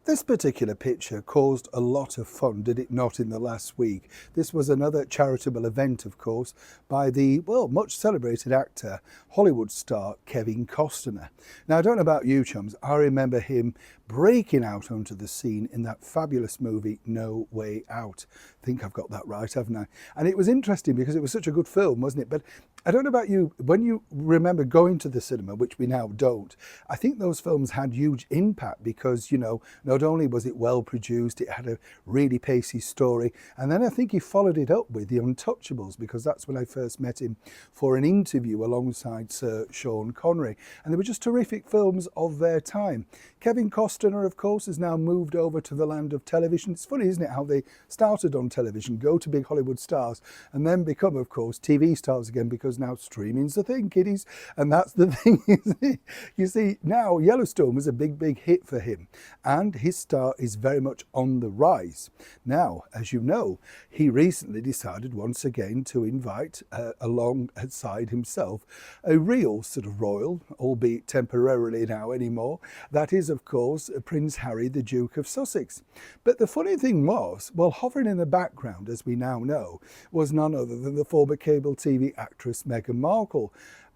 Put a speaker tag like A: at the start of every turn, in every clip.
A: This particular picture caused a lot of fun, did it not, in the last week? This was another charitable event, of course, by the, well, much celebrated actor, Hollywood star Kevin Costner. Now, I don't know about you, chums, I remember him breaking out onto the scene in that fabulous movie, No Way Out. I think I've got that right, haven't I? And it was interesting because it was such a good film, wasn't it? But I don't know about you, when you remember going to the cinema, which we now don't, I think those films had huge impact because, you know, not only was it well produced, it had a really pacey story. And then I think he followed it up with The Untouchables, because that's when I first met him for an interview alongside Sir Sean Connery. And they were just terrific films of their time. Kevin Costner, of course, has now moved over to the land of television. It's funny, isn't it, how they started on television, go to big Hollywood stars, and then become, of course, TV stars again, because now streaming's the thing, kiddies. And that's the thing, isn't it? You see, now Yellowstone was a big hit for him, and his star is very much on the rise. Now, as you know, he recently decided once again to invite alongside himself a real sort of royal, albeit temporarily now anymore. That is, of course, Prince Harry, the Duke of Sussex. But the funny thing was, well, hovering in the background, as we now know, was none other than the former cable TV actress Meghan Markle.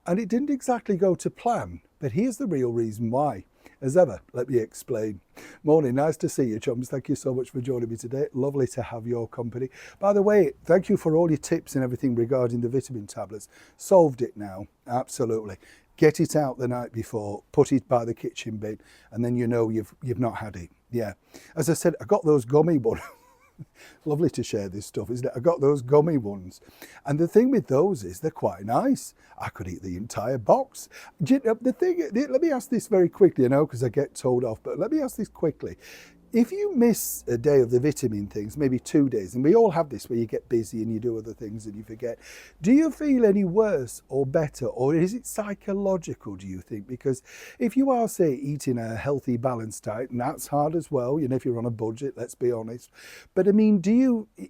A: And it didn't exactly go to plan, but here's the real reason why. As ever, let me explain. Morning, nice to see you, chums. Thank you so much for joining me today. Lovely to have your company. By the way, thank you for all your tips and everything regarding the vitamin tablets. Solved it now, absolutely. Get it out the night before, put it by the kitchen bin, and then you know you've not had it. Yeah. As I said, I got those gummy ones. Lovely to share this stuff, isn't it? I got those gummy ones. And the thing with those is they're quite nice. I could eat the entire box. Let me ask this very quickly, because I get told off, but let me ask this quickly. If you miss a day of the vitamin things, maybe 2 days, and we all have this where you get busy and you do other things and you forget, do you feel any worse or better, or is it psychological, do you think? Because if you are, say, eating a healthy, balanced diet, and that's hard as well, if you're on a budget, let's be honest. But I mean,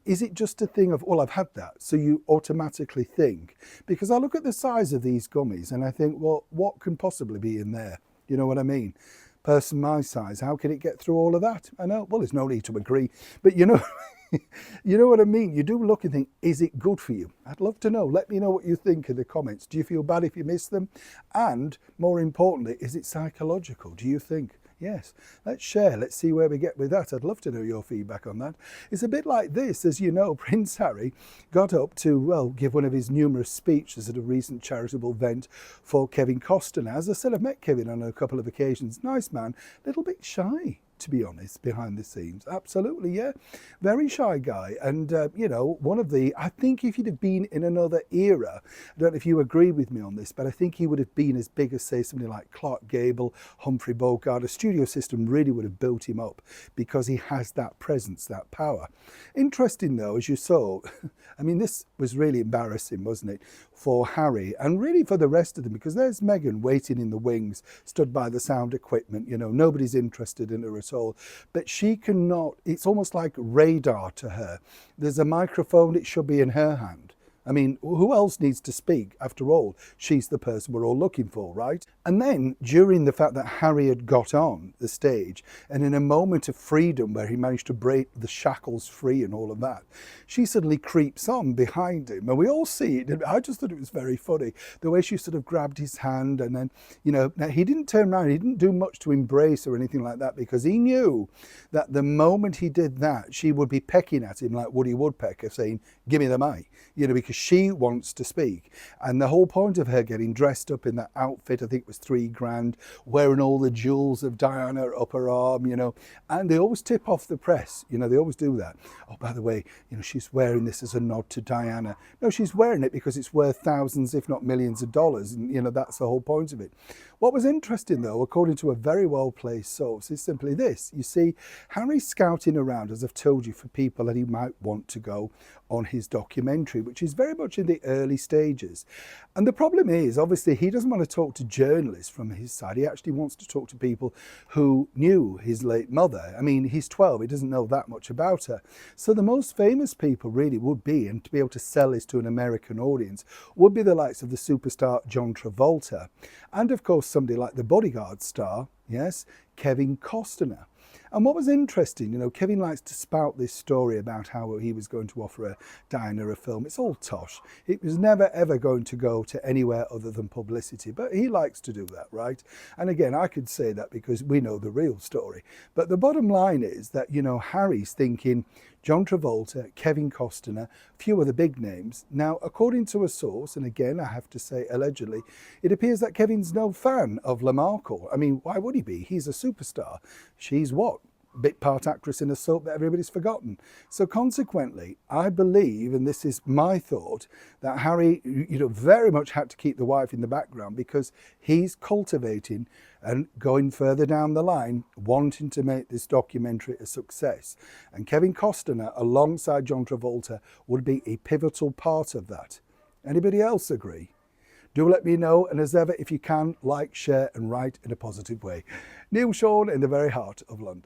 A: is it just a thing of, well, I've had that, so you automatically think? Because I look at the size of these gummies and I think, well, what can possibly be in there? You know what I mean? Person my size, how can it get through all of that? I know, well, there's no need to agree, but you know what I mean? You do look and think, is it good for you? I'd love to know. Let me know what you think in the comments. Do you feel bad if you miss them? And more importantly, is it psychological? Do you think? Yes, let's share. Let's see where we get with that. I'd love to know your feedback on that. It's a bit like this. As you know, Prince Harry got up to, well, give one of his numerous speeches at a recent charitable event for Kevin Costner. As I said, I've met Kevin on a couple of occasions. Nice man, a little bit shy, to be honest, behind the scenes. Absolutely, yeah. Very shy guy. And, I think if he'd have been in another era, I don't know if you agree with me on this, but I think he would have been as big as, say, somebody like Clark Gable, Humphrey Bogart. A studio system really would have built him up because he has that presence, that power. Interesting, though, as you saw, I mean, this was really embarrassing, wasn't it, for Harry and really for the rest of them, because there's Meghan waiting in the wings, stood by the sound equipment. Nobody's interested in her at all, but she cannot, it's almost like radar to her. There's a microphone, it should be in her hand. I mean, who else needs to speak? After all, she's the person we're all looking for, right? And then, during the fact that Harry had got on the stage, and in a moment of freedom where he managed to break the shackles free and all of that, she suddenly creeps on behind him. And we all see it. I just thought it was very funny, the way she sort of grabbed his hand, and then, now he didn't turn around, he didn't do much to embrace or anything like that, because he knew that the moment he did that, she would be pecking at him like Woody Woodpecker, saying, give me the mic, because she wants to speak. And the whole point of her getting dressed up in that outfit, I think it was $3,000, wearing all the jewels of Diana up her arm, and they always tip off the press, they always do that. Oh, by the way, she's wearing this as a nod to Diana. No, she's wearing it because it's worth thousands, if not millions of dollars, and that's the whole point of it. What was interesting, though, according to a very well-placed source, is simply this. You see, Harry's scouting around, as I've told you, for people that he might want to go on his documentary, which is very much in the early stages. And the problem is, obviously, he doesn't want to talk to journalists from his side. He actually wants to talk to people who knew his late mother. I mean, he's 12, he doesn't know that much about her. So the most famous people really would be, and to be able to sell this to an American audience, would be the likes of the superstar John Travolta. And of course, somebody like the Bodyguard star, yes, Kevin Costner. And what was interesting, you know, Kevin likes to spout this story about how he was going to offer Diana a film. It's all tosh. It was never ever going to go to anywhere other than publicity, but he likes to do that, right? And again, I could say that because we know the real story. But the bottom line is that, you know, Harry's thinking John Travolta, Kevin Costner, a few of the big names. Now, according to a source, and again, I have to say allegedly, it appears that Kevin's no fan of Markle. I mean, why would he be? He's a superstar. She's what? Bit part actress in a soap that everybody's forgotten. So consequently, I believe, and this is my thought, that Harry, you know, very much had to keep the wife in the background because he's cultivating and going further down the line, wanting to make this documentary a success. And Kevin Costner, alongside John Travolta, would be a pivotal part of that. Anybody else agree? Do let me know, and as ever, if you can, like, share and write in a positive way. Neil Sean in the very heart of London.